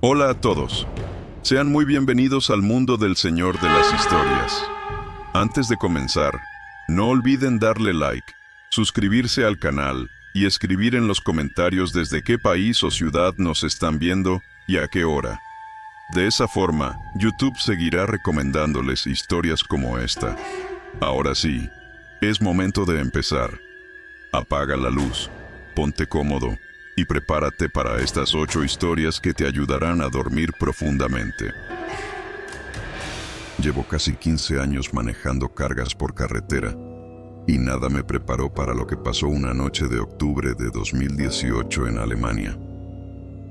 Hola a todos. Sean muy bienvenidos al mundo del Señor de las Historias. Antes de comenzar, no olviden darle like, suscribirse al canal y escribir en los comentarios desde qué país o ciudad nos están viendo y a qué hora. De esa forma, YouTube seguirá recomendándoles historias como esta. Ahora sí, es momento de empezar. Apaga la luz, ponte cómodo y prepárate para estas 8 historias que te ayudarán a dormir profundamente. Llevo casi 15 años manejando cargas por carretera y nada me preparó para lo que pasó una noche de octubre de 2018 en Alemania.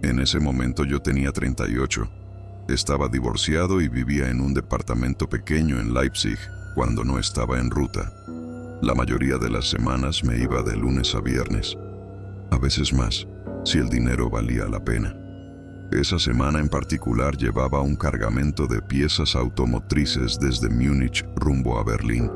En ese momento yo tenía 38, estaba divorciado y vivía en un departamento pequeño en Leipzig cuando no estaba en ruta. La mayoría de las semanas me iba de lunes a viernes, a veces más, si el dinero valía la pena. Esa semana en particular llevaba un cargamento de piezas automotrices desde Múnich rumbo a Berlín,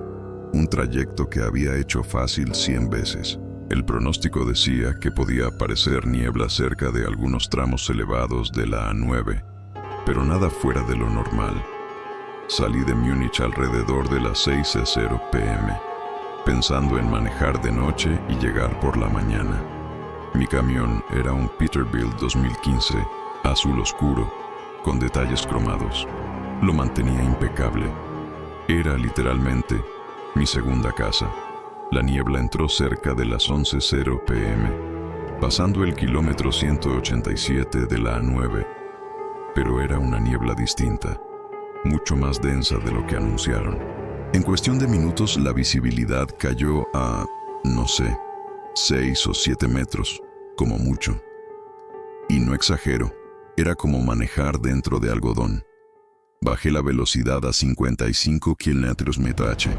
un trayecto que había hecho fácil 100 veces. El pronóstico decía que podía aparecer niebla cerca de algunos tramos elevados de la A9, pero nada fuera de lo normal. Salí de Múnich alrededor de las 6:00 p.m., pensando en manejar de noche y llegar por la mañana. Mi camión era un Peterbilt 2015, azul oscuro, con detalles cromados. Lo mantenía impecable. Era literalmente mi segunda casa. La niebla entró cerca de las 11:00 p.m., pasando el kilómetro 187 de la A9. Pero era una niebla distinta, mucho más densa de lo que anunciaron. En cuestión de minutos la visibilidad cayó a, no sé, 6 o 7 metros, como mucho. Y no exagero, era como manejar dentro de algodón. Bajé la velocidad a 55 km/h.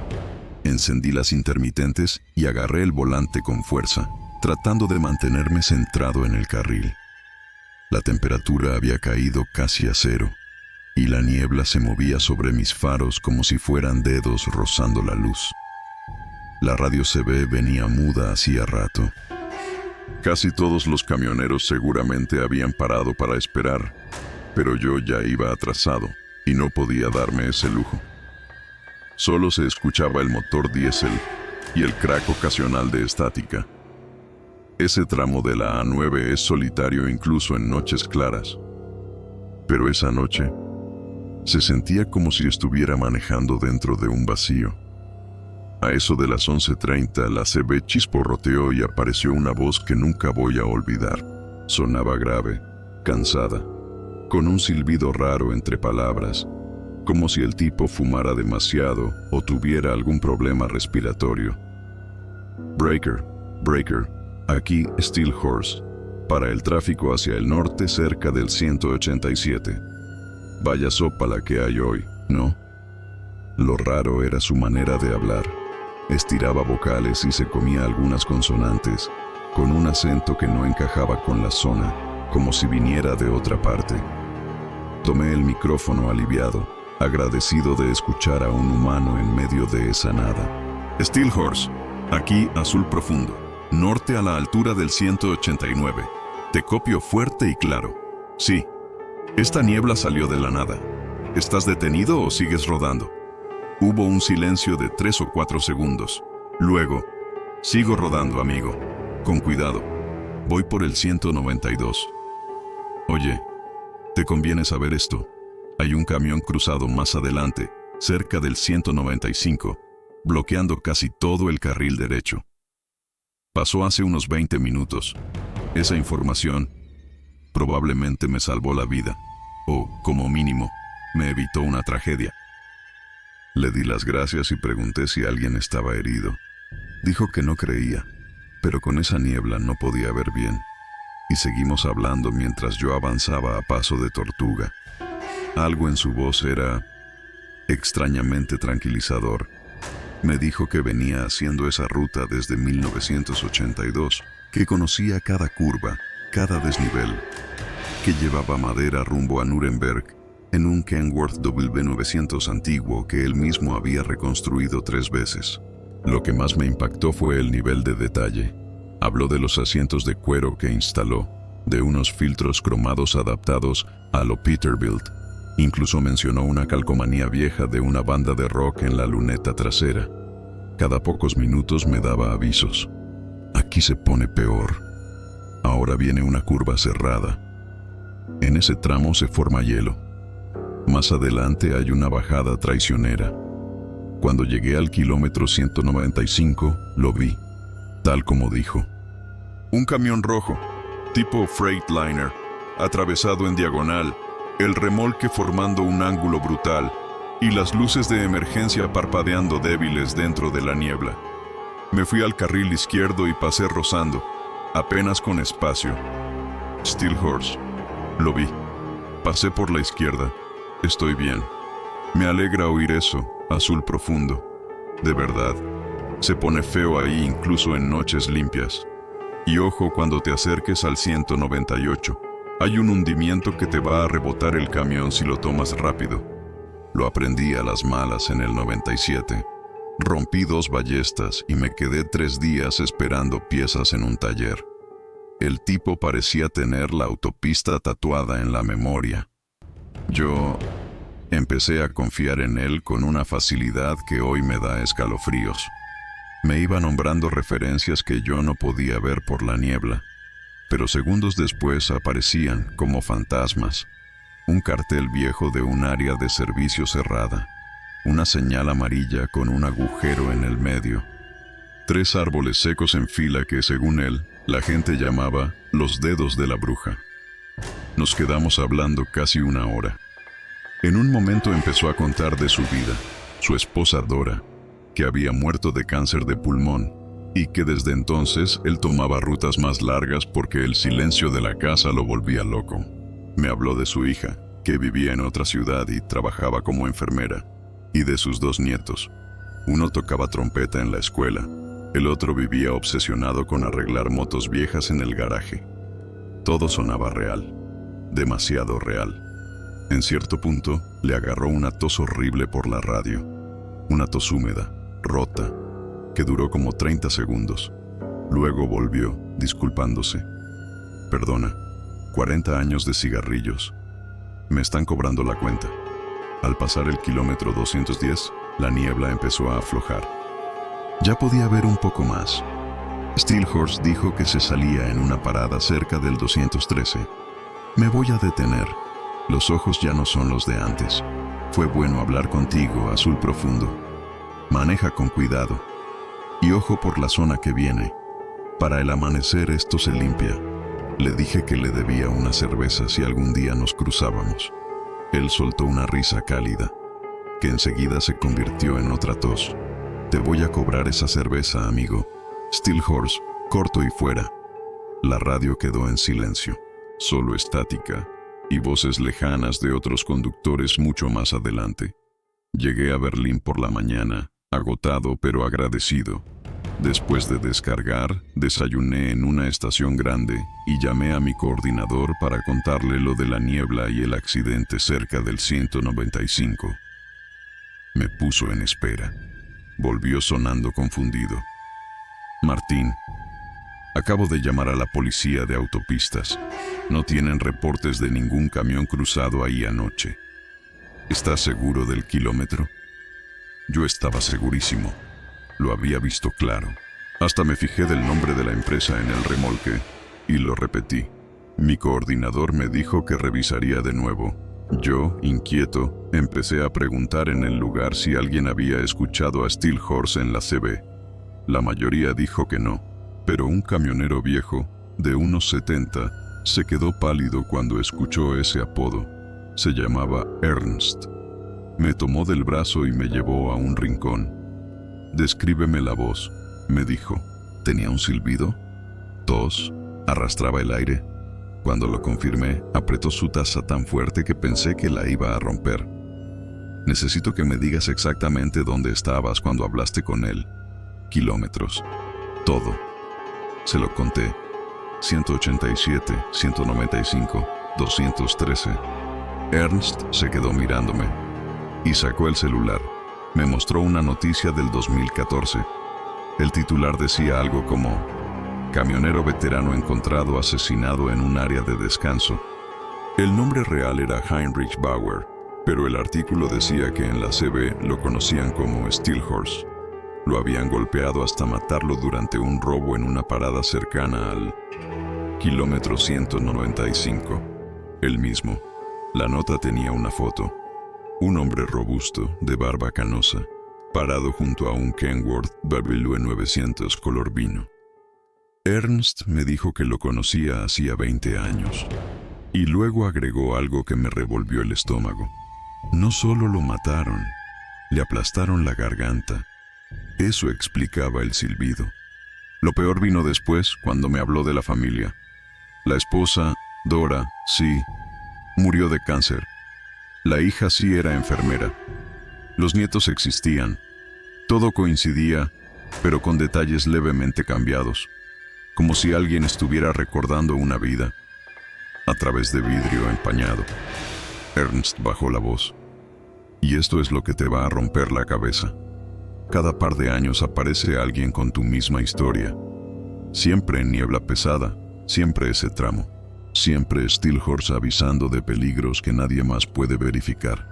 Encendí las intermitentes y agarré el volante con fuerza, tratando de mantenerme centrado en el carril. La temperatura había caído casi a 0, y la niebla se movía sobre mis faros como si fueran dedos rozando la luz. La radio CB venía muda hacía rato. Casi todos los camioneros seguramente habían parado para esperar, pero yo ya iba atrasado y no podía darme ese lujo. Solo se escuchaba el motor diésel y el crack ocasional de estática. Ese tramo de la A9 es solitario incluso en noches claras. Pero esa noche se sentía como si estuviera manejando dentro de un vacío. A eso de las 11:30 la CB chisporroteó y apareció una voz que nunca voy a olvidar. Sonaba grave, cansada, con un silbido raro entre palabras, como si el tipo fumara demasiado o tuviera algún problema respiratorio. Breaker, breaker, aquí Steel Horse, para el tráfico hacia el norte cerca del 187. Vaya sopa la que hay hoy, ¿no? Lo raro era su manera de hablar. Estiraba vocales y se comía algunas consonantes, con un acento que no encajaba con la zona, como si viniera de otra parte. Tomé el micrófono aliviado, agradecido de escuchar a un humano en medio de esa nada. Steel Horse, aquí azul profundo, norte a la altura del 189. Te copio fuerte y claro. Sí, esta niebla salió de la nada. ¿Estás detenido o sigues rodando? Hubo un silencio de 3 o 4 segundos. Luego, sigo rodando, amigo. Con cuidado. Voy por el 192. Oye, te conviene saber esto. Hay un camión cruzado más adelante, cerca del 195, bloqueando casi todo el carril derecho. Pasó hace unos 20 minutos. Esa información probablemente me salvó la vida, o, como mínimo, me evitó una tragedia. Le di las gracias y pregunté si alguien estaba herido. Dijo que no creía, pero con esa niebla no podía ver bien, y seguimos hablando mientras yo avanzaba a paso de tortuga. Algo en su voz era extrañamente tranquilizador. Me dijo que venía haciendo esa ruta desde 1982, que conocía cada curva, cada desnivel, que llevaba madera rumbo a Nuremberg en un Kenworth W900 antiguo que él mismo había reconstruido 3 veces. Lo que más me impactó fue el nivel de detalle. Habló de los asientos de cuero que instaló, de unos filtros cromados adaptados a lo Peterbilt. Incluso mencionó una calcomanía vieja de una banda de rock en la luneta trasera. Cada pocos minutos me daba avisos. Aquí se pone peor. Ahora viene una curva cerrada. En ese tramo se forma hielo. Más adelante hay una bajada traicionera. Cuando llegué al kilómetro 195, lo vi, tal como dijo. Un camión rojo, tipo Freightliner, atravesado en diagonal, el remolque formando un ángulo brutal y las luces de emergencia parpadeando débiles dentro de la niebla. Me fui al carril izquierdo y pasé rozando, apenas con espacio. Steel Horse. Lo vi. Pasé por la izquierda. Estoy bien. Me alegra oír eso, azul profundo. De verdad. Se pone feo ahí incluso en noches limpias. Y ojo cuando te acerques al 198. Hay un hundimiento que te va a rebotar el camión si lo tomas rápido. Lo aprendí a las malas en el 97. Rompí 2 ballestas y me quedé 3 días esperando piezas en un taller. El tipo parecía tener la autopista tatuada en la memoria. Yo empecé a confiar en él con una facilidad que hoy me da escalofríos. Me iba nombrando referencias que yo no podía ver por la niebla, pero segundos después aparecían como fantasmas. Un cartel viejo de un área de servicio cerrada, una señal amarilla con un agujero en el medio, 3 árboles secos en fila que, según él, la gente llamaba los dedos de la bruja. Nos quedamos hablando casi 1 hora. En un momento empezó a contar de su vida, su esposa Dora, que había muerto de cáncer de pulmón, y que desde entonces él tomaba rutas más largas porque el silencio de la casa lo volvía loco. Me habló de su hija, que vivía en otra ciudad y trabajaba como enfermera, y de sus 2 nietos. Uno tocaba trompeta en la escuela, el otro vivía obsesionado con arreglar motos viejas en el garaje. Todo sonaba real, demasiado real. En cierto punto, le agarró una tos horrible por la radio, una tos húmeda, rota, que duró como 30 segundos. Luego volvió, disculpándose. Perdona, 40 años de cigarrillos. Me están cobrando la cuenta. Al pasar el kilómetro 210, la niebla empezó a aflojar. Ya podía ver un poco más. Steel Horse dijo que se salía en una parada cerca del 213. Me voy a detener. Los ojos ya no son los de antes. Fue bueno hablar contigo, azul profundo. Maneja con cuidado. Y ojo por la zona que viene. Para el amanecer esto se limpia. Le dije que le debía una cerveza si algún día nos cruzábamos. Él soltó una risa cálida, que enseguida se convirtió en otra tos. Te voy a cobrar esa cerveza, amigo. Steel Horse, corto y fuera. La radio quedó en silencio, solo estática, y voces lejanas de otros conductores mucho más adelante. Llegué a Berlín por la mañana, agotado pero agradecido. Después de descargar, desayuné en una estación grande y llamé a mi coordinador para contarle lo de la niebla y el accidente cerca del 195. Me puso en espera. Volvió sonando confundido. Martín, acabo de llamar a la policía de autopistas. No tienen reportes de ningún camión cruzado ahí anoche. ¿Estás seguro del kilómetro? Yo estaba segurísimo. Lo había visto claro. Hasta me fijé del nombre de la empresa en el remolque y lo repetí. Mi coordinador me dijo que revisaría de nuevo. Yo, inquieto, empecé a preguntar en el lugar si alguien había escuchado a Steel Horse en la CB. La mayoría dijo que no, pero un camionero viejo, de unos 70, se quedó pálido cuando escuchó ese apodo. Se llamaba Ernst. Me tomó del brazo y me llevó a un rincón. Descríbeme la voz, me dijo. ¿Tenía un silbido? ¿Tos? ¿Arrastraba el aire? Cuando lo confirmé, apretó su taza tan fuerte que pensé que la iba a romper. Necesito que me digas exactamente dónde estabas cuando hablaste con él. Kilómetros. Todo. Se lo conté. 187, 195, 213. Ernst se quedó mirándome y sacó el celular. Me mostró una noticia del 2014. El titular decía algo como: camionero veterano encontrado asesinado en un área de descanso. El nombre real era Heinrich Bauer, pero el artículo decía que en la CB lo conocían como Steelhorse. Lo habían golpeado hasta matarlo durante un robo en una parada cercana al kilómetro 195. El mismo. La nota tenía una foto. Un hombre robusto, de barba canosa, parado junto a un Kenworth W900 color vino. Ernst me dijo que lo conocía hacía 20 años. Y luego agregó algo que me revolvió el estómago. No solo lo mataron, le aplastaron la garganta. Eso explicaba el silbido. Lo peor vino después, cuando me habló de la familia. La esposa, Dora, sí, murió de cáncer. La hija sí era enfermera. Los nietos existían. Todo coincidía, pero con detalles levemente cambiados, como si alguien estuviera recordando una vida, a través de vidrio empañado. Ernst bajó la voz. Y esto es lo que te va a romper la cabeza. Cada par de años aparece alguien con tu misma historia. Siempre en niebla pesada, siempre ese tramo. Siempre Steelhorse avisando de peligros que nadie más puede verificar.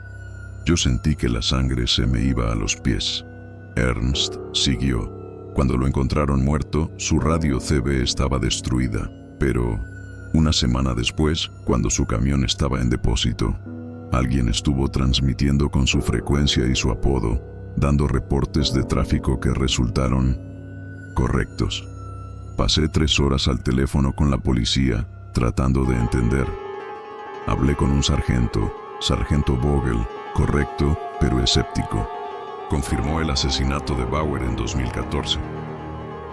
Yo sentí que la sangre se me iba a los pies. Ernst siguió. Cuando lo encontraron muerto, su radio CB estaba destruida, pero una semana después, cuando su camión estaba en depósito, alguien estuvo transmitiendo con su frecuencia y su apodo, dando reportes de tráfico que resultaron correctos. Pasé 3 horas al teléfono con la policía, tratando de entender. Hablé con un sargento Vogel, correcto, pero escéptico. Confirmó el asesinato de Bauer en 2014.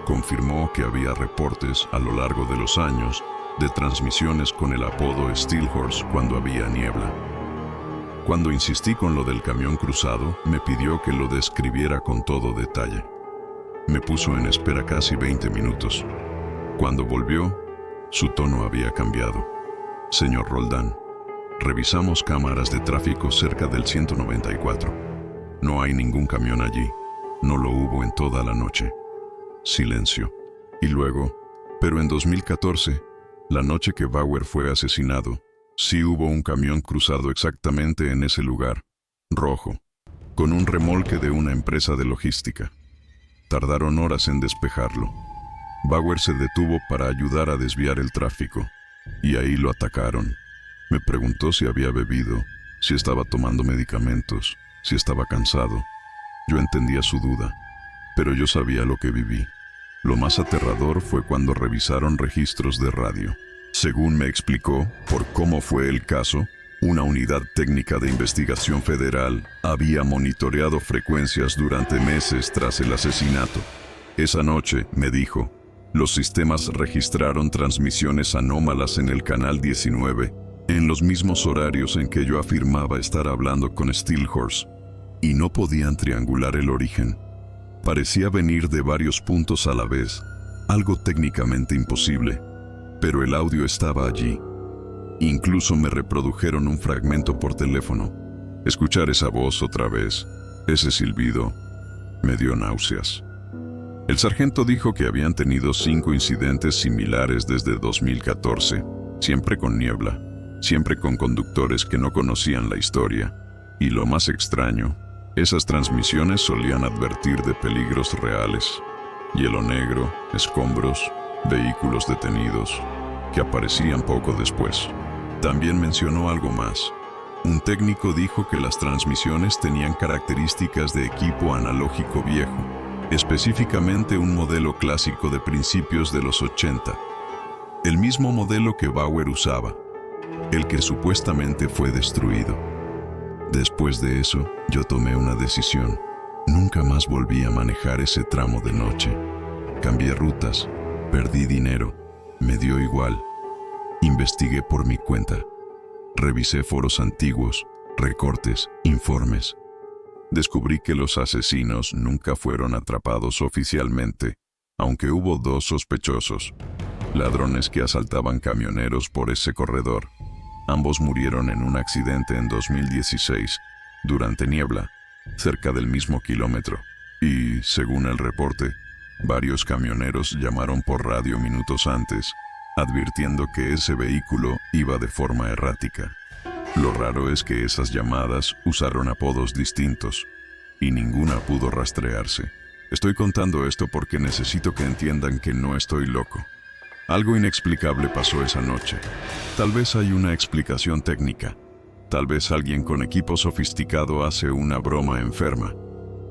Confirmó que había reportes a lo largo de los años de transmisiones con el apodo Steelhorse cuando había niebla. Cuando insistí con lo del camión cruzado, me pidió que lo describiera con todo detalle. Me puso en espera casi 20 minutos. Cuando volvió, su tono había cambiado. Señor Roldán, revisamos cámaras de tráfico cerca del 194. No hay ningún camión allí. No lo hubo en toda la noche. Silencio. Y luego, pero en 2014, la noche que Bauer fue asesinado, sí hubo un camión cruzado exactamente en ese lugar, rojo, con un remolque de una empresa de logística. Tardaron horas en despejarlo. Bauer se detuvo para ayudar a desviar el tráfico, y ahí lo atacaron. Me preguntó si había bebido, si estaba tomando medicamentos, si estaba cansado. Yo entendía su duda, pero yo sabía lo que viví. Lo más aterrador fue cuando revisaron registros de radio. Según me explicó, por cómo fue el caso, una unidad técnica de investigación federal había monitoreado frecuencias durante meses tras el asesinato. Esa noche, me dijo, los sistemas registraron transmisiones anómalas en el canal 19, en los mismos horarios en que yo afirmaba estar hablando con Steelhorse, y no podían triangular el origen. Parecía venir de varios puntos a la vez, algo técnicamente imposible, pero el audio estaba allí. Incluso me reprodujeron un fragmento por teléfono. Escuchar esa voz otra vez, ese silbido, me dio náuseas. El sargento dijo que habían tenido 5 incidentes similares desde 2014, siempre con niebla, siempre con conductores que no conocían la historia. Y lo más extraño, esas transmisiones solían advertir de peligros reales. Hielo negro, escombros, vehículos detenidos, que aparecían poco después. También mencionó algo más. Un técnico dijo que las transmisiones tenían características de equipo analógico viejo, específicamente un modelo clásico de principios de los 80. El mismo modelo que Bauer usaba, el que supuestamente fue destruido. Después de eso, yo tomé una decisión. Nunca más volví a manejar ese tramo de noche. Cambié rutas, perdí dinero, me dio igual. Investigué por mi cuenta. Revisé foros antiguos, recortes, informes. Descubrí que los asesinos nunca fueron atrapados oficialmente, aunque hubo 2 sospechosos, ladrones que asaltaban camioneros por ese corredor. Ambos murieron en un accidente en 2016, durante niebla, cerca del mismo kilómetro. Y, según el reporte, Varios camioneros llamaron por radio minutos antes, advirtiendo que ese vehículo iba de forma errática. Lo raro es que esas llamadas usaron apodos distintos, y ninguna pudo rastrearse. Estoy contando esto porque necesito que entiendan que no estoy loco. Algo inexplicable pasó esa noche. Tal vez hay una explicación técnica. Tal vez alguien con equipo sofisticado hace una broma enferma.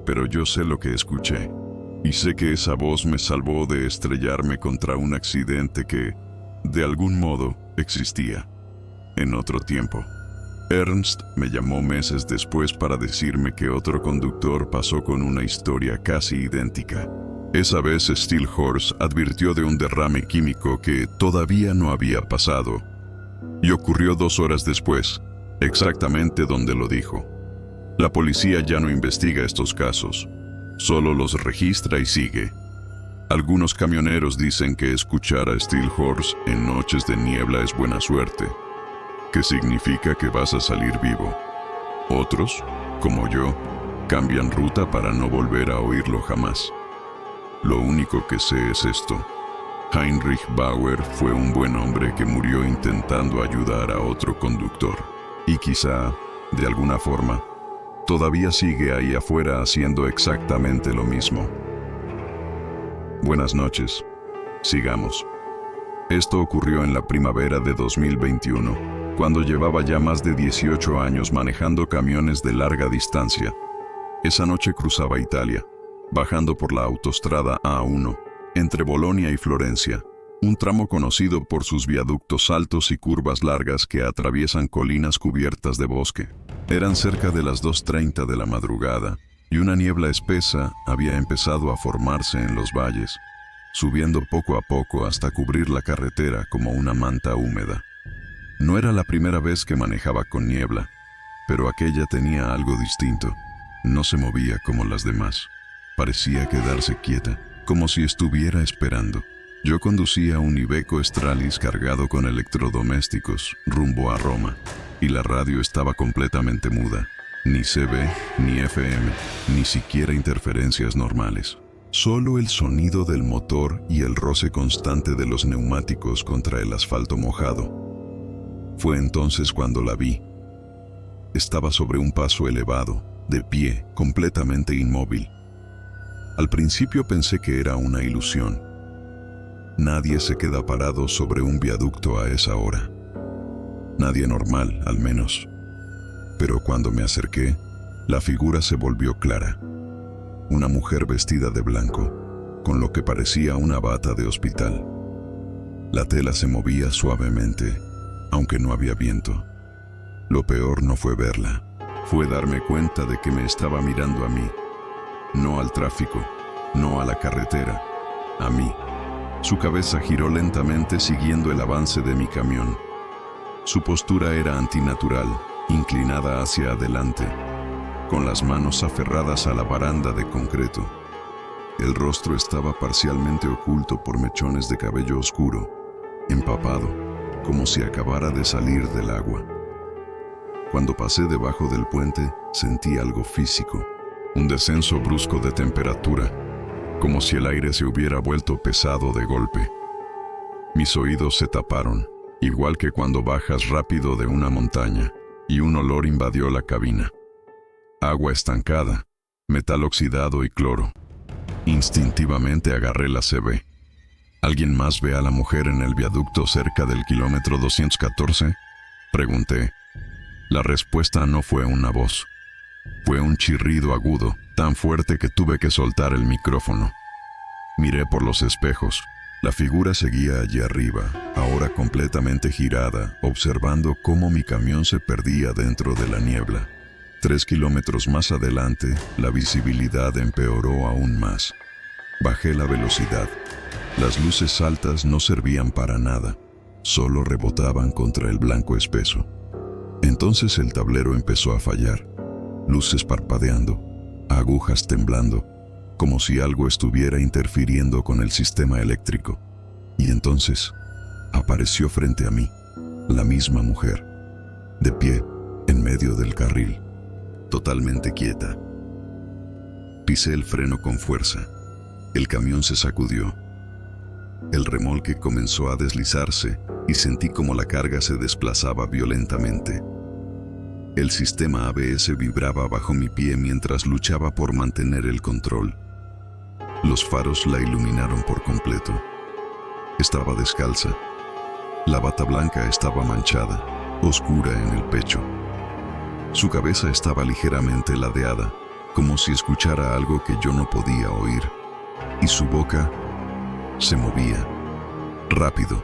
Pero yo sé lo que escuché. Y sé que esa voz me salvó de estrellarme contra un accidente que, de algún modo, existía. En otro tiempo. Ernst me llamó meses después para decirme que otro conductor pasó con una historia casi idéntica. Esa vez Steelhorse advirtió de un derrame químico que todavía no había pasado. Y ocurrió 2 horas después, exactamente donde lo dijo. La policía ya no investiga estos casos, solo los registra y sigue. Algunos camioneros dicen que escuchar a Steelhorse en noches de niebla es buena suerte, que significa que vas a salir vivo. Otros, como yo, cambian ruta para no volver a oírlo jamás. Lo único que sé es esto. Heinrich Bauer fue un buen hombre que murió intentando ayudar a otro conductor. Y quizá, de alguna forma, todavía sigue ahí afuera haciendo exactamente lo mismo. Buenas noches. Sigamos. Esto ocurrió en la primavera de 2021. Cuando llevaba ya más de 18 años manejando camiones de larga distancia. Esa noche cruzaba Italia, bajando por la autostrada A1, entre Bolonia y Florencia, un tramo conocido por sus viaductos altos y curvas largas que atraviesan colinas cubiertas de bosque. Eran cerca de las 2:30 de la madrugada, y una niebla espesa había empezado a formarse en los valles, subiendo poco a poco hasta cubrir la carretera como una manta húmeda. No era la primera vez que manejaba con niebla, pero aquella tenía algo distinto. No se movía como las demás. Parecía quedarse quieta, como si estuviera esperando. Yo conducía un Iveco Stralis cargado con electrodomésticos rumbo a Roma, y la radio estaba completamente muda. Ni CB, ni FM, ni siquiera interferencias normales. Solo el sonido del motor y el roce constante de los neumáticos contra el asfalto mojado. Fue entonces cuando la vi. Estaba sobre un paso elevado, de pie, completamente inmóvil. Al principio pensé que era una ilusión. Nadie se queda parado sobre un viaducto a esa hora. Nadie normal, al menos. Pero cuando me acerqué, la figura se volvió clara. Una mujer vestida de blanco, con lo que parecía una bata de hospital. La tela se movía suavemente, aunque no había viento. Lo peor no fue verla, fue darme cuenta de que me estaba mirando a mí. No al tráfico, no a la carretera, a mí. Su cabeza giró lentamente siguiendo el avance de mi camión. Su postura era antinatural, inclinada hacia adelante, con las manos aferradas a la baranda de concreto. El rostro estaba parcialmente oculto por mechones de cabello oscuro, empapado, como si acabara de salir del agua. Cuando pasé debajo del puente, sentí algo físico, un descenso brusco de temperatura, como si el aire se hubiera vuelto pesado de golpe. Mis oídos se taparon, igual que cuando bajas rápido de una montaña, y un olor invadió la cabina. Agua estancada, metal oxidado y cloro. Instintivamente agarré la CB. ¿Alguien más ve a la mujer en el viaducto cerca del kilómetro 214? Pregunté. La respuesta no fue una voz. Fue un chirrido agudo, tan fuerte que tuve que soltar el micrófono. Miré por los espejos. La figura seguía allí arriba, ahora completamente girada, observando cómo mi camión se perdía dentro de la niebla. 3 kilómetros más adelante, la visibilidad empeoró aún más. Bajé la velocidad. Las luces altas no servían para nada, solo rebotaban contra el blanco espeso. Entonces el tablero empezó a fallar, luces parpadeando, agujas temblando, como si algo estuviera interfiriendo con el sistema eléctrico. Y entonces apareció frente a mí, la misma mujer, de pie, en medio del carril, totalmente quieta. Pisé el freno con fuerza. El camión se sacudió. El remolque comenzó a deslizarse y sentí como la carga se desplazaba violentamente. El sistema ABS vibraba bajo mi pie mientras luchaba por mantener el control. Los faros la iluminaron por completo. Estaba descalza. La bata blanca estaba manchada, oscura en el pecho. Su cabeza estaba ligeramente ladeada, como si escuchara algo que yo no podía oír, y su boca se movía, rápido,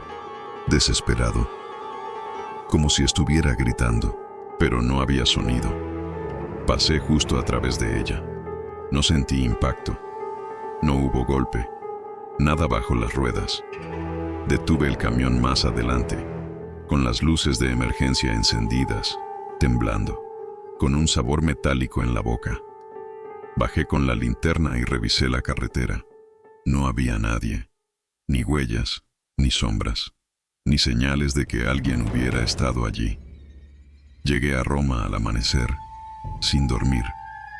desesperado, como si estuviera gritando, pero no había sonido. Pasé justo a través de ella. No sentí impacto. No hubo golpe. Nada bajo las ruedas. Detuve el camión más adelante, con las luces de emergencia encendidas, temblando, con un sabor metálico en la boca. Bajé con la linterna y revisé la carretera. No había nadie, ni huellas, ni sombras, ni señales de que alguien hubiera estado allí. Llegué a Roma al amanecer, sin dormir,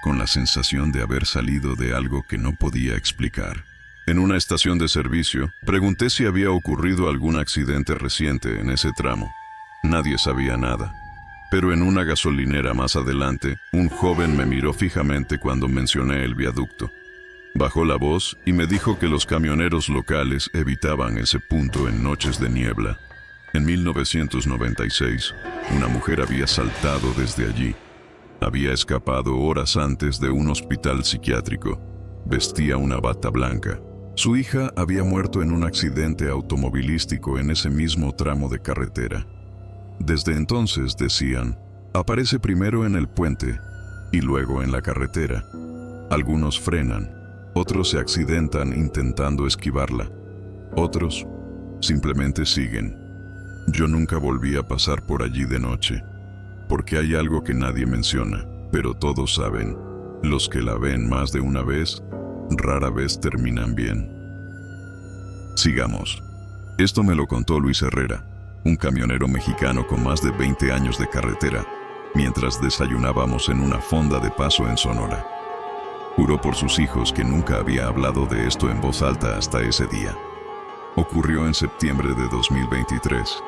con la sensación de haber salido de algo que no podía explicar. En una estación de servicio, pregunté si había ocurrido algún accidente reciente en ese tramo. Nadie sabía nada. Pero en una gasolinera más adelante, un joven me miró fijamente cuando mencioné el viaducto. Bajó la voz y me dijo que los camioneros locales evitaban ese punto en noches de niebla. En 1996, una mujer había saltado desde allí. Había escapado horas antes de un hospital psiquiátrico. Vestía una bata blanca. Su hija había muerto en un accidente automovilístico en ese mismo tramo de carretera. Desde entonces, decían, aparece primero en el puente y luego en la carretera. Algunos frenan, otros se accidentan intentando esquivarla, otros simplemente siguen. Yo nunca volví a pasar por allí de noche, porque hay algo que nadie menciona, pero todos saben. Los que la ven más de una vez, rara vez terminan bien. Sigamos. Esto me lo contó Luis Herrera, un camionero mexicano con más de 20 años de carretera, mientras desayunábamos en una fonda de paso en Sonora. Juró por sus hijos que nunca había hablado de esto en voz alta hasta ese día. Ocurrió en septiembre de 2023,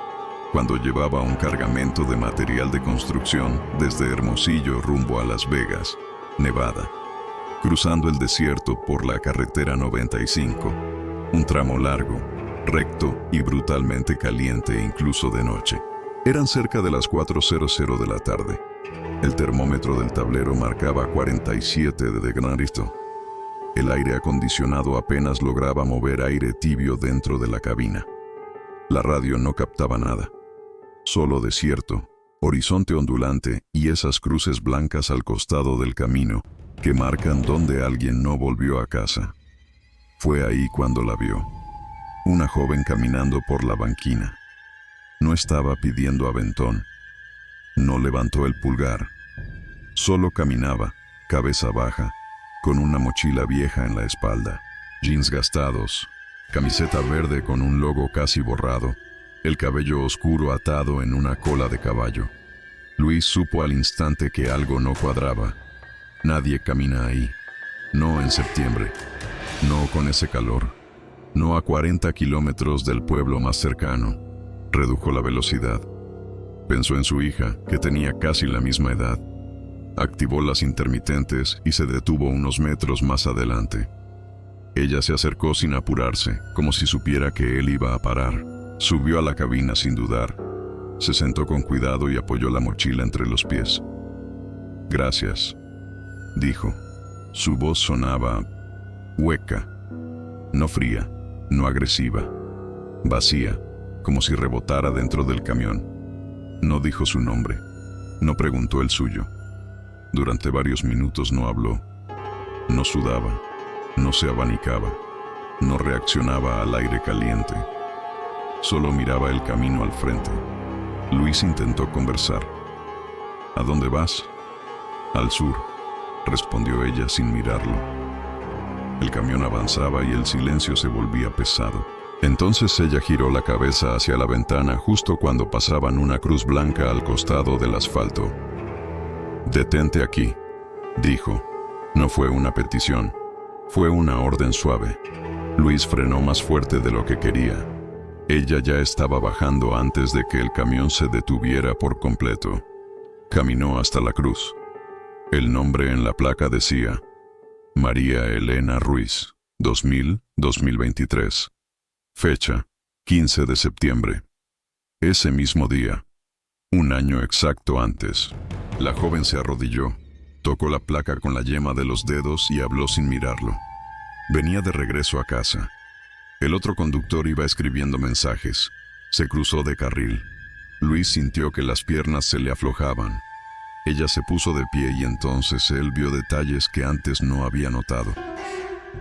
cuando llevaba un cargamento de material de construcción desde Hermosillo rumbo a Las Vegas, Nevada, cruzando el desierto por la carretera 95, un tramo largo, recto y brutalmente caliente incluso de noche. Eran cerca de las 4:00 de la tarde. El termómetro del tablero marcaba 47 de grado. El aire acondicionado apenas lograba mover aire tibio dentro de la cabina. La radio no captaba nada. Solo desierto, horizonte ondulante y esas cruces blancas al costado del camino que marcan donde alguien no volvió a casa. Fue ahí cuando la vio. Una joven caminando por la banquina. No estaba pidiendo aventón. No levantó el pulgar. Solo caminaba, cabeza baja, con una mochila vieja en la espalda, jeans gastados, camiseta verde con un logo casi borrado, el cabello oscuro atado en una cola de caballo. Luis supo al instante que algo no cuadraba. Nadie camina ahí. No en septiembre. No con ese calor. No a 40 kilómetros del pueblo más cercano. Redujo la velocidad. Pensó en su hija, que tenía casi la misma edad. Activó las intermitentes y se detuvo unos metros más adelante. Ella se acercó sin apurarse, como si supiera que él iba a parar. Subió a la cabina sin dudar. Se sentó con cuidado y apoyó la mochila entre los pies. «Gracias», dijo. Su voz sonaba hueca, no fría, no agresiva, vacía, como si rebotara dentro del camión. No dijo su nombre, no preguntó el suyo. Durante varios minutos no habló. No sudaba, no se abanicaba, no reaccionaba al aire caliente. Solo miraba el camino al frente. Luis intentó conversar. «¿A dónde vas?» «Al sur», respondió ella sin mirarlo. El camión avanzaba y el silencio se volvía pesado. Entonces ella giró la cabeza hacia la ventana justo cuando pasaban una cruz blanca al costado del asfalto. «Detente aquí», dijo. No fue una petición, Fue una orden suave. Luis frenó más fuerte de lo que quería. Ella ya estaba bajando antes de que el camión se detuviera por completo. Caminó hasta la cruz. El nombre en la placa decía: María Elena Ruiz, 2000-2023. Fecha: 15 de septiembre. Ese mismo día, un año exacto antes, la joven se arrodilló, tocó la placa con la yema de los dedos y habló sin mirarlo. Venía de regreso a casa. El otro conductor iba escribiendo mensajes. Se cruzó de carril. Luis sintió que las piernas se le aflojaban. Ella se puso de pie y entonces él vio detalles que antes no había notado.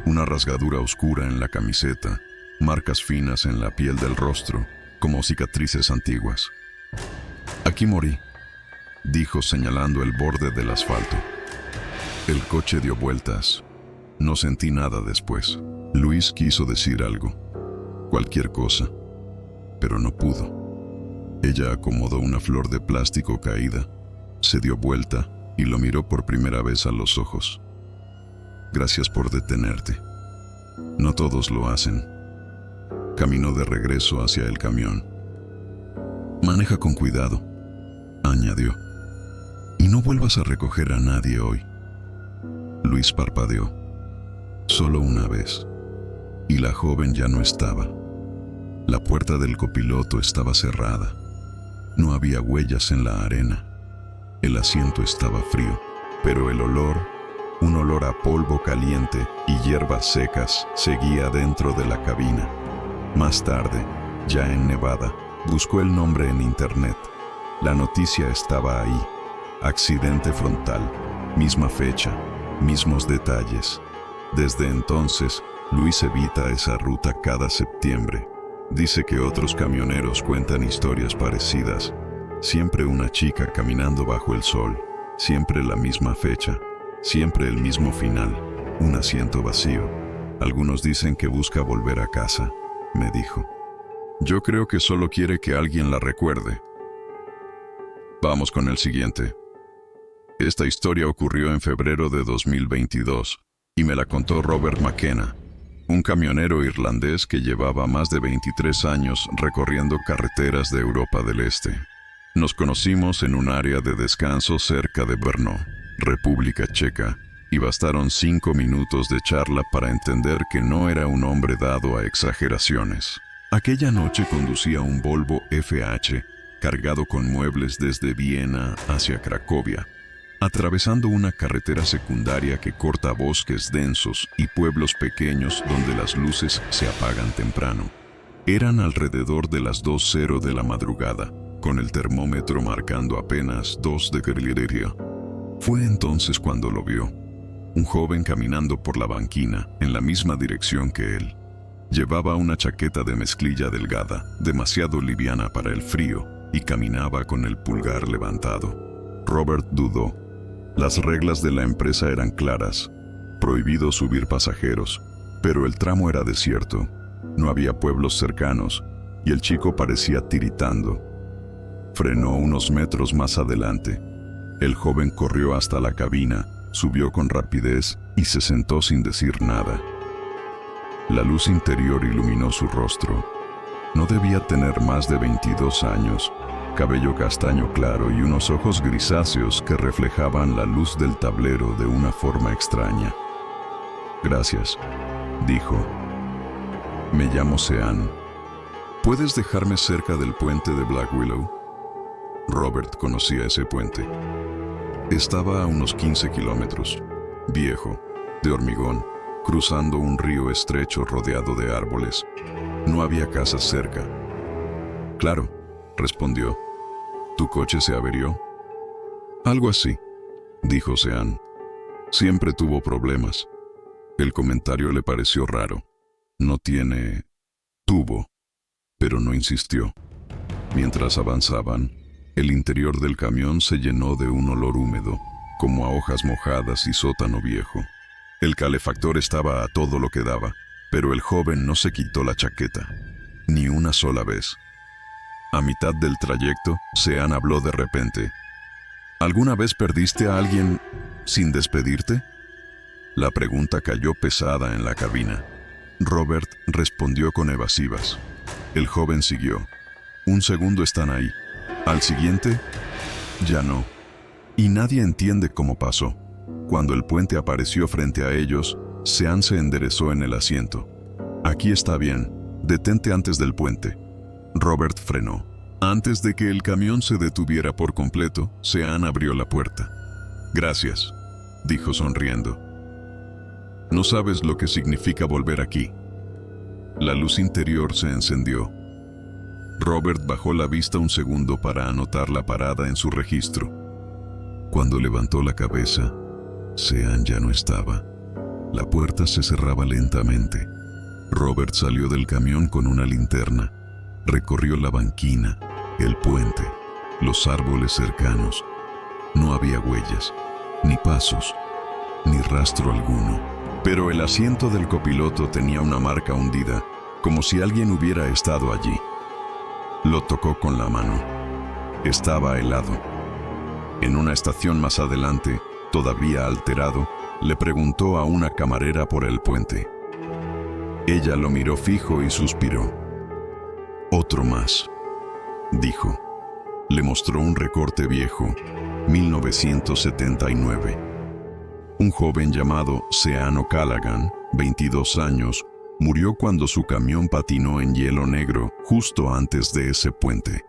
Una rasgadura oscura en la camiseta, marcas finas en la piel del rostro, como cicatrices antiguas. «Aquí morí», dijo señalando el borde del asfalto. El coche dio vueltas. No sentí nada después. Luis quiso decir algo, cualquier cosa, pero no pudo. Ella acomodó una flor de plástico caída, se dio vuelta y lo miró por primera vez a los ojos. «Gracias por detenerte. No todos lo hacen». Caminó de regreso hacia el camión. «Maneja con cuidado», añadió, «y no vuelvas a recoger a nadie hoy». Luis parpadeó. Solo una vez. Y la joven ya no estaba. La puerta del copiloto estaba cerrada. No había huellas en la arena. El asiento estaba frío, pero el olor, un olor a polvo caliente y hierbas secas, seguía dentro de la cabina. Más tarde, ya en Nevada, buscó el nombre en internet. La noticia estaba ahí. Accidente frontal, misma fecha, mismos detalles. Desde entonces, Luis evita esa ruta cada septiembre. Dice que otros camioneros cuentan historias parecidas. Siempre una chica caminando bajo el sol, siempre la misma fecha, siempre el mismo final, un asiento vacío. Algunos dicen que busca volver a casa, me dijo. Yo creo que solo quiere que alguien la recuerde. Vamos con el siguiente. Esta historia ocurrió en febrero de 2022 y me la contó Robert McKenna, un camionero irlandés que llevaba más de 23 años recorriendo carreteras de Europa del Este. Nos conocimos en un área de descanso cerca de Brno, República Checa, y bastaron 5 minutos de charla para entender que no era un hombre dado a exageraciones. Aquella noche conducía un Volvo FH cargado con muebles desde Viena hacia Cracovia, atravesando una carretera secundaria que corta bosques densos y pueblos pequeños donde las luces se apagan temprano. Eran alrededor de las 2:00 de la madrugada, con el termómetro marcando apenas 2 degrees. Fue entonces cuando lo vio, un joven caminando por la banquina en la misma dirección que él. Llevaba una chaqueta de mezclilla delgada, demasiado liviana para el frío, y caminaba con el pulgar levantado. Robert dudó. Las reglas de la empresa eran claras, prohibido subir pasajeros, pero el tramo era desierto, no había pueblos cercanos, y el chico parecía tiritando. Frenó unos metros más adelante. El joven corrió hasta la cabina, subió con rapidez y se sentó sin decir nada. La luz interior iluminó su rostro. No debía tener más de 22 años, cabello castaño claro y unos ojos grisáceos que reflejaban la luz del tablero de una forma extraña. «Gracias», dijo. «Me llamo Sean. ¿Puedes dejarme cerca del puente de Black Willow?» Robert conocía ese puente. Estaba a unos 15 kilómetros, viejo, de hormigón, cruzando un río estrecho rodeado de árboles. No había casas cerca. «Claro», respondió. «¿Tu coche se averió?» «Algo así», dijo Sean. «Siempre tuvo problemas». El comentario le pareció raro. «No tiene...» «Tuvo», pero no insistió. Mientras avanzaban, el interior del camión se llenó de un olor húmedo, como a hojas mojadas y sótano viejo. El calefactor estaba a todo lo que daba, pero el joven no se quitó la chaqueta, ni una sola vez. A mitad del trayecto, Sean habló de repente. «¿Alguna vez perdiste a alguien sin despedirte?» La pregunta cayó pesada en la cabina. Robert respondió con evasivas. El joven siguió. Un segundo están ahí. Al siguiente, ya no. Y nadie entiende cómo pasó. Cuando el puente apareció frente a ellos, Sean se enderezó en el asiento. Aquí está bien. Detente antes del puente. Robert frenó. Antes de que el camión se detuviera por completo, Sean abrió la puerta. Gracias, dijo sonriendo. No sabes lo que significa volver aquí. La luz interior se encendió. Robert bajó la vista un segundo para anotar la parada en su registro. Cuando levantó la cabeza, Sean ya no estaba. La puerta se cerraba lentamente. Robert salió del camión con una linterna. Recorrió la banquina, el puente, los árboles cercanos. No había huellas, ni pasos, ni rastro alguno. Pero el asiento del copiloto tenía una marca hundida, como si alguien hubiera estado allí. Lo tocó con la mano. Estaba helado. En una estación más adelante, todavía alterado, le preguntó a una camarera por el puente. Ella lo miró fijo y suspiró. Otro más, dijo. Le mostró un recorte viejo, 1979. Un joven llamado Sean O'Callaghan, 22 años, murió cuando su camión patinó en hielo negro justo antes de ese puente.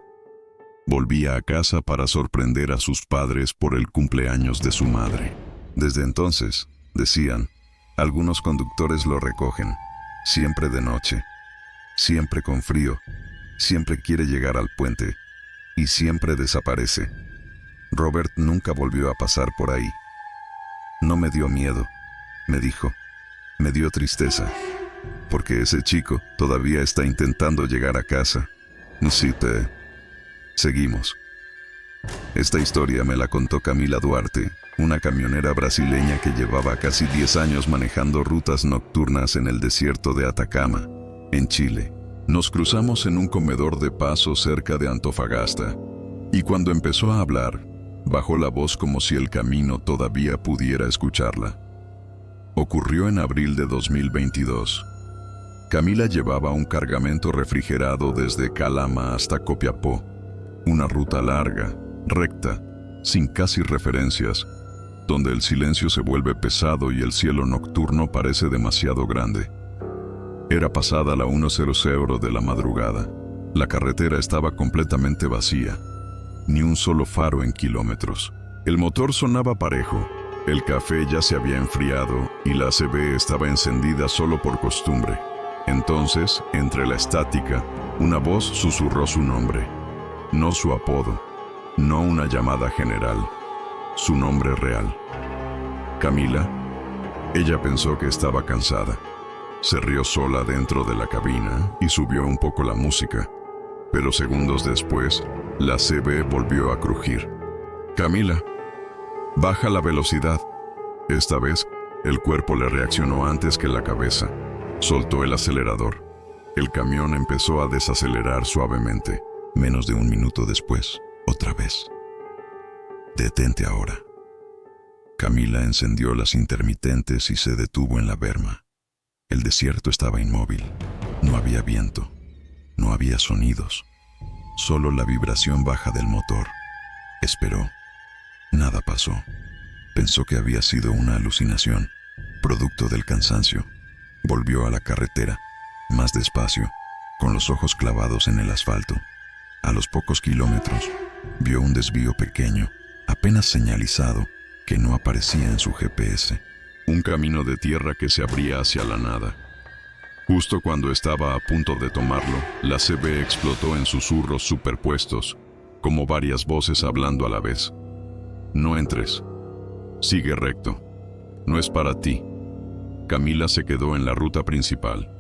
Volvía a casa para sorprender a sus padres por el cumpleaños de su madre. Desde entonces, decían, algunos conductores lo recogen, siempre de noche, siempre con frío, siempre quiere llegar al puente y siempre desaparece. Robert nunca volvió a pasar por ahí. No me dio miedo, me dijo. Me dio tristeza, porque ese chico todavía está intentando llegar a casa. Seguimos. Esta historia me la contó Camila Duarte, una camionera brasileña que llevaba casi 10 años manejando rutas nocturnas en el desierto de Atacama, en Chile. Nos cruzamos en un comedor de paso cerca de Antofagasta, y cuando empezó a hablar, bajó la voz como si el camino todavía pudiera escucharla. Ocurrió en abril de 2022. Camila llevaba un cargamento refrigerado desde Calama hasta Copiapó, una ruta larga, recta, sin casi referencias, donde el silencio se vuelve pesado y el cielo nocturno parece demasiado grande. Era pasada la 1:00 de la madrugada. La carretera estaba completamente vacía, ni un solo faro en kilómetros. El motor sonaba parejo, el café ya se había enfriado y la ACV estaba encendida solo por costumbre. Entonces, entre la estática, una voz susurró su nombre. No su apodo, no una llamada general, su nombre real. Camila. Ella pensó que estaba cansada. Se rió sola dentro de la cabina y subió un poco la música. Pero segundos después, la CB volvió a crujir. Camila, baja la velocidad. Esta vez, el cuerpo le reaccionó antes que la cabeza. Soltó el acelerador. El camión empezó a desacelerar suavemente. Menos de un minuto después, otra vez. Detente ahora. Camila encendió las intermitentes y se detuvo en la berma. El desierto estaba inmóvil. No había viento. No había sonidos. Solo la vibración baja del motor. Esperó. Nada pasó. Pensó que había sido una alucinación, producto del cansancio. Volvió a la carretera, más despacio, con los ojos clavados en el asfalto. A los pocos kilómetros, vio un desvío pequeño, apenas señalizado, que no aparecía en su GPS. Un camino de tierra que se abría hacia la nada. Justo cuando estaba a punto de tomarlo, la CB explotó en susurros superpuestos, como varias voces hablando a la vez. No entres. Sigue recto. No es para ti. Camila se quedó en la ruta principal.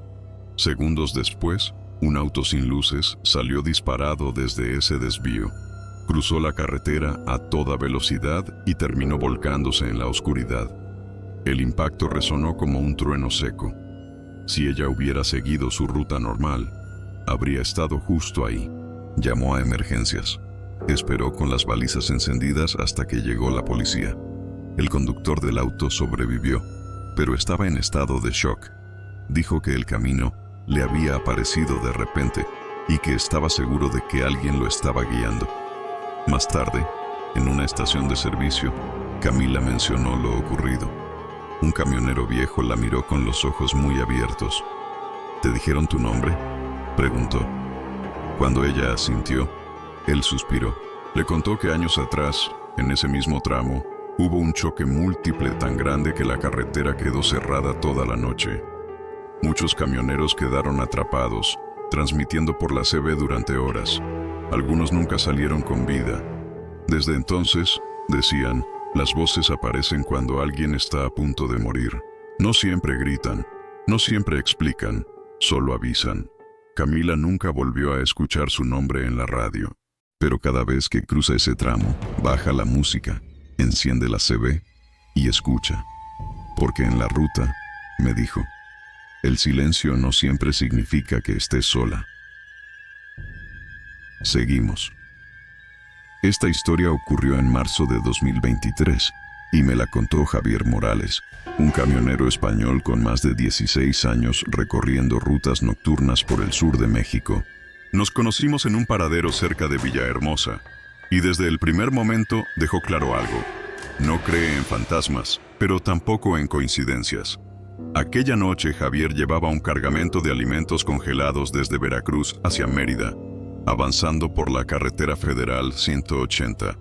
Segundos después, un auto sin luces salió disparado desde ese desvío. Cruzó la carretera a toda velocidad y terminó volcándose en la oscuridad. El impacto resonó como un trueno seco. Si ella hubiera seguido su ruta normal, habría estado justo ahí. Llamó a emergencias. Esperó con las balizas encendidas hasta que llegó la policía. El conductor del auto sobrevivió, pero estaba en estado de shock. Dijo que el camino le había aparecido de repente y que estaba seguro de que alguien lo estaba guiando. Más tarde, en una estación de servicio, Camila mencionó lo ocurrido. Un camionero viejo la miró con los ojos muy abiertos. ¿Te dijeron tu nombre?, preguntó. Cuando ella asintió, él suspiró. Le contó que años atrás, en ese mismo tramo, hubo un choque múltiple tan grande que la carretera quedó cerrada toda la noche. Muchos camioneros quedaron atrapados, transmitiendo por la CB durante horas. Algunos nunca salieron con vida. Desde entonces, decían, las voces aparecen cuando alguien está a punto de morir. No siempre gritan, no siempre explican, solo avisan. Camila nunca volvió a escuchar su nombre en la radio, pero cada vez que cruza ese tramo, baja la música, enciende la CB y escucha. Porque en la ruta, me dijo, el silencio no siempre significa que estés sola. Seguimos. Esta historia ocurrió en marzo de 2023 y me la contó Javier Morales, un camionero español con más de 16 años recorriendo rutas nocturnas por el sur de México. Nos conocimos en un paradero cerca de Villahermosa y desde el primer momento dejó claro algo. No cree en fantasmas, pero tampoco en coincidencias. Aquella noche Javier llevaba un cargamento de alimentos congelados desde Veracruz hacia Mérida, avanzando por la carretera federal 180,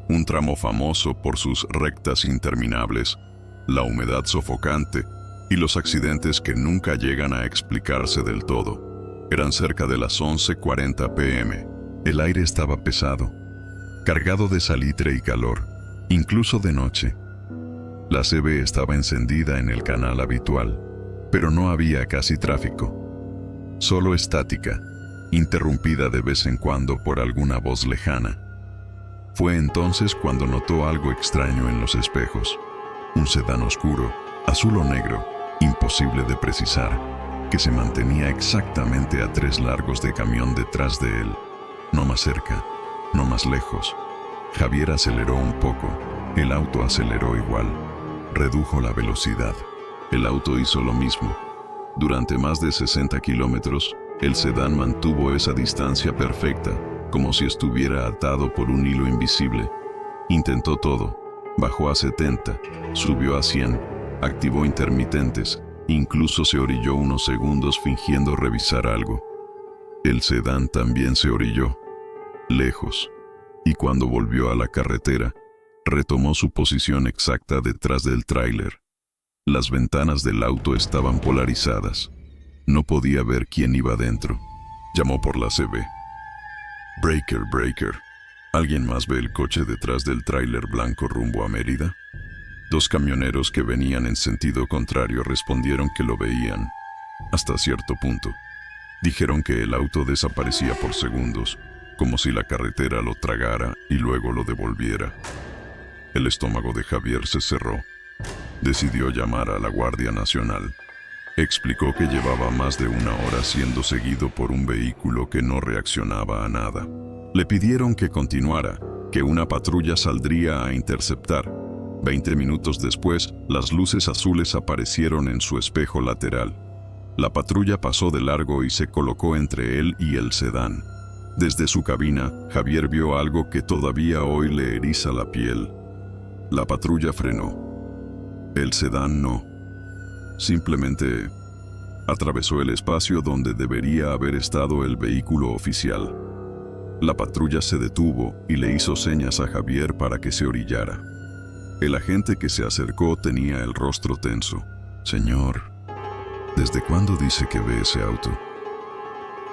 un tramo famoso por sus rectas interminables, la humedad sofocante y los accidentes que nunca llegan a explicarse del todo. Eran cerca de las 11:40 p.m. El aire estaba pesado, cargado de salitre y calor, incluso de noche. La CB estaba encendida en el canal habitual, pero no había casi tráfico. Solo estática, interrumpida de vez en cuando por alguna voz lejana. Fue entonces cuando notó algo extraño en los espejos. Un sedán oscuro, azul o negro, imposible de precisar, que se mantenía exactamente a 3 largos de camión detrás de él. No más cerca, no más lejos. Javier aceleró un poco. El auto aceleró igual. Redujo la velocidad. El auto hizo lo mismo. Durante más de 60 kilómetros, el sedán mantuvo esa distancia perfecta, como si estuviera atado por un hilo invisible. Intentó todo. Bajó a 70, subió a 100, activó intermitentes, incluso se orilló unos segundos fingiendo revisar algo. El sedán también se orilló, lejos, y cuando volvió a la carretera, retomó su posición exacta detrás del tráiler. Las ventanas del auto estaban polarizadas. No podía ver quién iba dentro. Llamó por la CB. Breaker, breaker. ¿Alguien más ve el coche detrás del tráiler blanco rumbo a Mérida? 2 camioneros que venían en sentido contrario respondieron que lo veían, hasta cierto punto. Dijeron que el auto desaparecía por segundos, como si la carretera lo tragara y luego lo devolviera. El estómago de Javier se cerró. Decidió llamar a la Guardia Nacional. Explicó que llevaba más de 1 hora siendo seguido por un vehículo que no reaccionaba a nada. Le pidieron que continuara, que una patrulla saldría a interceptar. 20 minutos después, las luces azules aparecieron en su espejo lateral. La patrulla pasó de largo y se colocó entre él y el sedán. Desde su cabina, Javier vio algo que todavía hoy le eriza la piel. La patrulla frenó. El sedán no. Simplemente atravesó el espacio donde debería haber estado el vehículo oficial. La patrulla se detuvo y le hizo señas a Javier para que se orillara. El agente que se acercó tenía el rostro tenso. Señor, ¿desde cuándo dice que ve ese auto?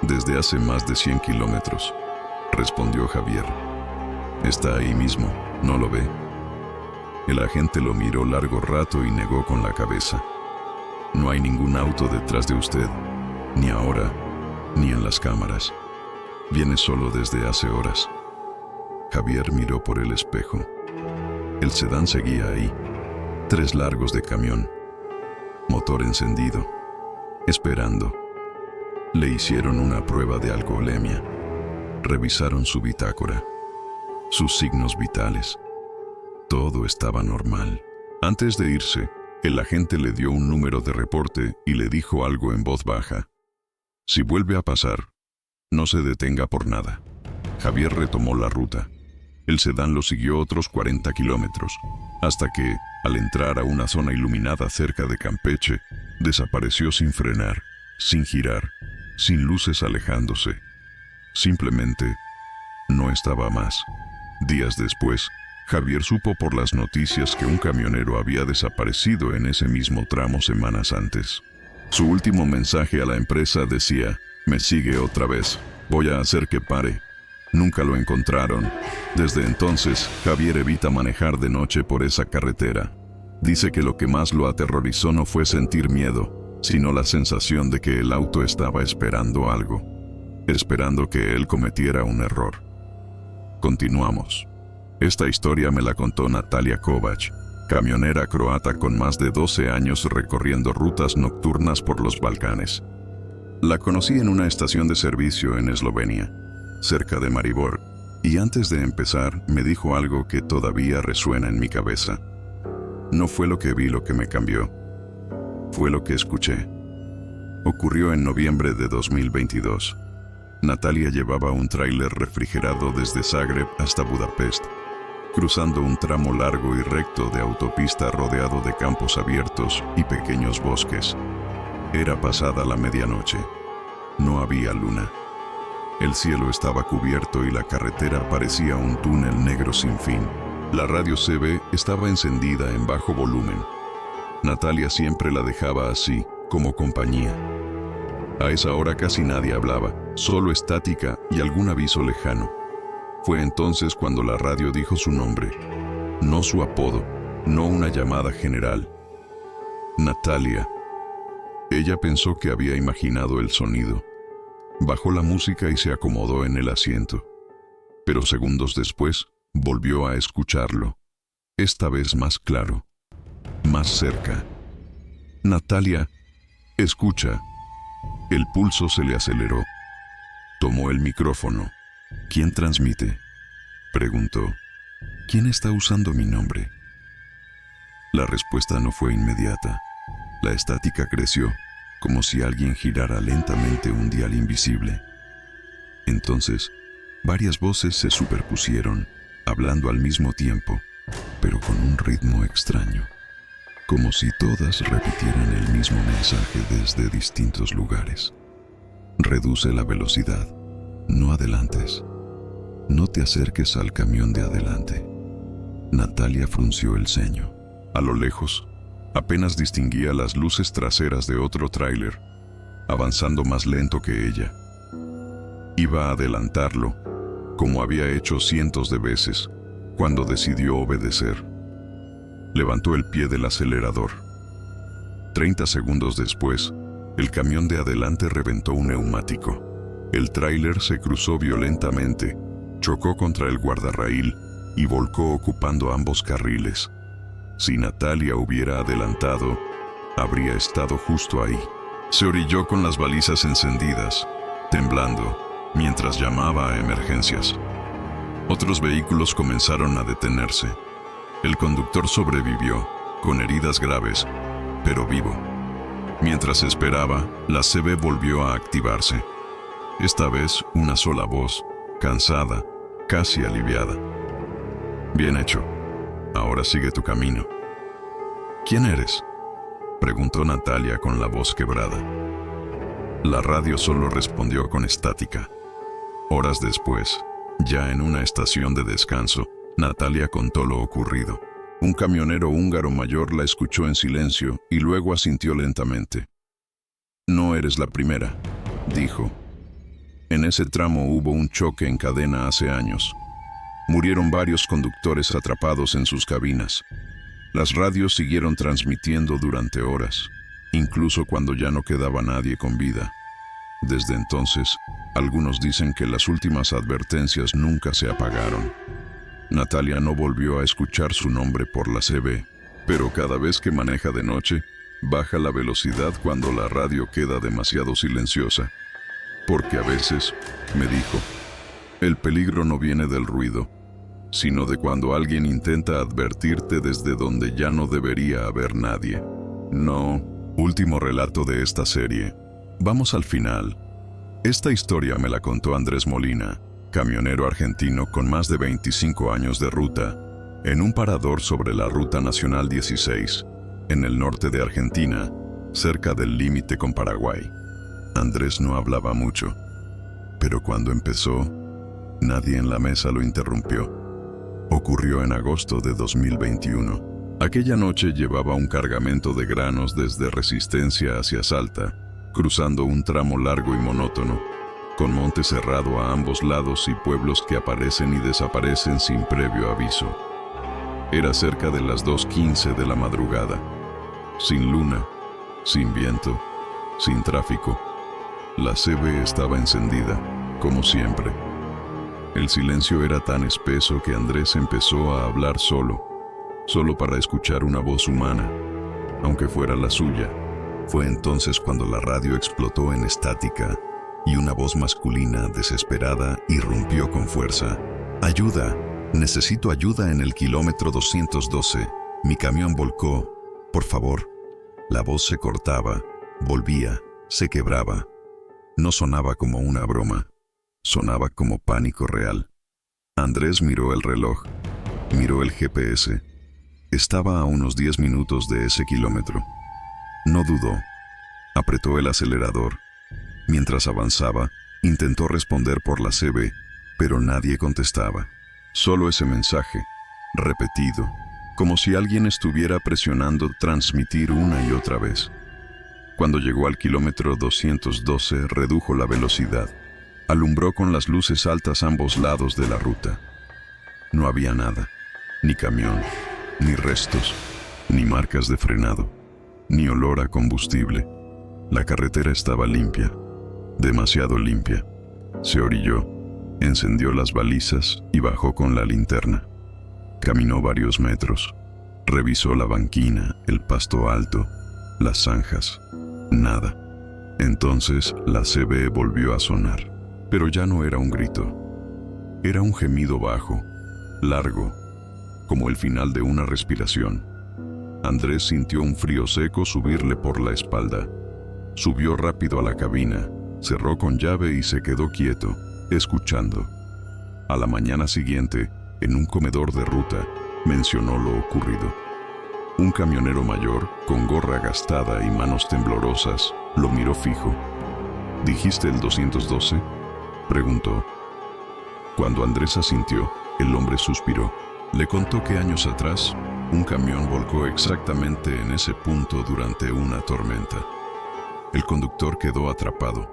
Desde hace más de 100 kilómetros, respondió Javier. Está ahí mismo, ¿no lo ve? El agente lo miró largo rato y negó con la cabeza. No hay ningún auto detrás de usted, ni ahora, ni en las cámaras. Viene solo desde hace horas. Javier miró por el espejo. El sedán seguía ahí, 3 largos de camión, motor encendido, esperando. Le hicieron una prueba de alcoholemia. Revisaron su bitácora, sus signos vitales. Todo estaba normal. Antes de irse, El agente le dio un número de reporte y le dijo algo en voz baja. Si vuelve a pasar, no se detenga por nada. Javier retomó la ruta. El sedán lo siguió otros 40 kilómetros, hasta que, al entrar a una zona iluminada cerca de Campeche, desapareció sin frenar, sin girar, sin luces alejándose. Simplemente, no estaba más. Días después, Javier supo por las noticias que un camionero había desaparecido en ese mismo tramo semanas antes. Su último mensaje a la empresa decía: me sigue otra vez, voy a hacer que pare. Nunca lo encontraron. Desde entonces, Javier evita manejar de noche por esa carretera. Dice que lo que más lo aterrorizó no fue sentir miedo, sino la sensación de que el auto estaba esperando algo, esperando que él cometiera un error. Continuamos. Esta historia me la contó Natalia Kovač, camionera croata con más de 12 años recorriendo rutas nocturnas por los Balcanes. La conocí en una estación de servicio en Eslovenia, cerca de Maribor, y antes de empezar me dijo algo que todavía resuena en mi cabeza. No fue lo que vi lo que me cambió, fue lo que escuché. Ocurrió en noviembre de 2022. Natalia llevaba un tráiler refrigerado desde Zagreb hasta Budapest, cruzando un tramo largo y recto de autopista rodeado de campos abiertos y pequeños bosques. Era pasada la medianoche. No había luna. El cielo estaba cubierto y la carretera parecía un túnel negro sin fin. La radio CB estaba encendida en bajo volumen. Natalia siempre la dejaba así, como compañía. A esa hora casi nadie hablaba, solo estática y algún aviso lejano. Fue entonces cuando la radio dijo su nombre, no su apodo, no una llamada general. Natalia. Ella pensó que había imaginado el sonido. Bajó la música y se acomodó en el asiento. Pero segundos después, volvió a escucharlo. Esta vez más claro, más cerca. Natalia, escucha. El pulso se le aceleró. Tomó el micrófono. ¿Quién transmite?, preguntó. ¿Quién está usando mi nombre? La respuesta no fue inmediata. La estática creció, como si alguien girara lentamente un dial invisible. Entonces, varias voces se superpusieron, hablando al mismo tiempo, pero con un ritmo extraño, como si todas repitieran el mismo mensaje desde distintos lugares. Reduce la velocidad. No adelantes. No te acerques al camión de adelante. Natalia frunció el ceño. A lo lejos, apenas distinguía las luces traseras de otro tráiler, avanzando más lento que ella. Iba a adelantarlo, como había hecho cientos de veces, cuando decidió obedecer. Levantó el pie del acelerador. 30 segundos después, el camión de adelante reventó un neumático. El tráiler se cruzó violentamente, chocó contra el guardarraíl y volcó ocupando ambos carriles. Si Natalia hubiera adelantado, habría estado justo ahí. Se orilló con las balizas encendidas, temblando, mientras llamaba a emergencias. Otros vehículos comenzaron a detenerse. El conductor sobrevivió, con heridas graves, pero vivo. Mientras esperaba, la CB volvió a activarse. Esta vez, una sola voz, cansada, casi aliviada. Bien hecho. Ahora sigue tu camino. ¿Quién eres?, preguntó Natalia con la voz quebrada. La radio solo respondió con estática. Horas después, ya en una estación de descanso, Natalia contó lo ocurrido. Un camionero húngaro mayor la escuchó en silencio y luego asintió lentamente. No eres la primera, dijo. En ese tramo hubo un choque en cadena hace años. Murieron varios conductores atrapados en sus cabinas. Las radios siguieron transmitiendo durante horas, incluso cuando ya no quedaba nadie con vida. Desde entonces, algunos dicen que las últimas advertencias nunca se apagaron. Natalia no volvió a escuchar su nombre por la CB, pero cada vez que maneja de noche, baja la velocidad cuando la radio queda demasiado silenciosa. Porque a veces, me dijo, el peligro no viene del ruido, sino de cuando alguien intenta advertirte desde donde ya no debería haber nadie. No, último relato de esta serie. Vamos al final. Esta historia me la contó Andrés Molina, camionero argentino con más de 25 años de ruta, en un parador sobre la Ruta Nacional 16, en el norte de Argentina, cerca del límite con Paraguay. Andrés no hablaba mucho, pero cuando empezó, nadie en la mesa lo interrumpió. Ocurrió en agosto de 2021. Aquella noche llevaba un cargamento de granos desde Resistencia hacia Salta, cruzando un tramo largo y monótono, con monte cerrado a ambos lados y pueblos que aparecen y desaparecen sin previo aviso. Era cerca de las 2:15 de la madrugada, sin luna, sin viento, sin tráfico. La CB estaba encendida, como siempre. El silencio era tan espeso que Andrés empezó a hablar solo para escuchar una voz humana, aunque fuera la suya. Fue entonces cuando la radio explotó en estática y una voz masculina desesperada irrumpió con fuerza. «Ayuda, necesito ayuda en el kilómetro 212. Mi camión volcó. Por favor». La voz se cortaba, volvía, se quebraba. No sonaba como una broma, sonaba como pánico real. Andrés miró el reloj, miró el GPS. Estaba a unos 10 minutos de ese kilómetro. No dudó. Apretó el acelerador. Mientras avanzaba, intentó responder por la CB, pero nadie contestaba. Solo ese mensaje, repetido, como si alguien estuviera presionando transmitir una y otra vez. Cuando llegó al kilómetro 212, redujo la velocidad. Alumbró con las luces altas ambos lados de la ruta. No había nada, ni camión, ni restos, ni marcas de frenado, ni olor a combustible. La carretera estaba limpia, demasiado limpia. Se orilló, encendió las balizas y bajó con la linterna. Caminó varios metros, revisó la banquina, el pasto alto, las zanjas. Nada. Entonces la CB volvió a sonar, pero ya no era un grito. Era un gemido bajo, largo, como el final de una respiración. Andrés sintió un frío seco subirle por la espalda. Subió rápido a la cabina, cerró con llave y se quedó quieto, escuchando. A la mañana siguiente, en un comedor de ruta, mencionó lo ocurrido. Un camionero mayor, con gorra gastada y manos temblorosas, lo miró fijo. ¿Dijiste el 212? Preguntó. Cuando Andrés asintió, el hombre suspiró. Le contó que años atrás, un camión volcó exactamente en ese punto durante una tormenta. El conductor quedó atrapado.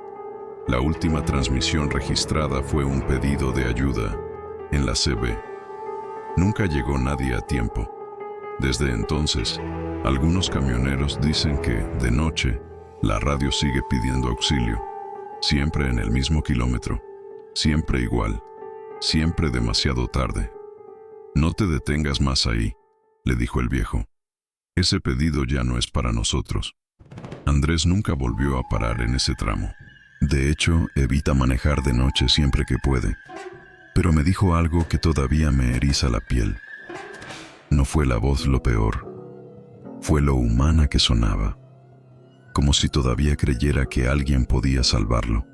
La última transmisión registrada fue un pedido de ayuda en la CB. Nunca llegó nadie a tiempo. Desde entonces, algunos camioneros dicen que, de noche, la radio sigue pidiendo auxilio, siempre en el mismo kilómetro, siempre igual, siempre demasiado tarde. «No te detengas más ahí», le dijo el viejo. «Ese pedido ya no es para nosotros». Andrés nunca volvió a parar en ese tramo. De hecho, evita manejar de noche siempre que puede. Pero me dijo algo que todavía me eriza la piel. No fue la voz lo peor, fue lo humana que sonaba, como si todavía creyera que alguien podía salvarlo.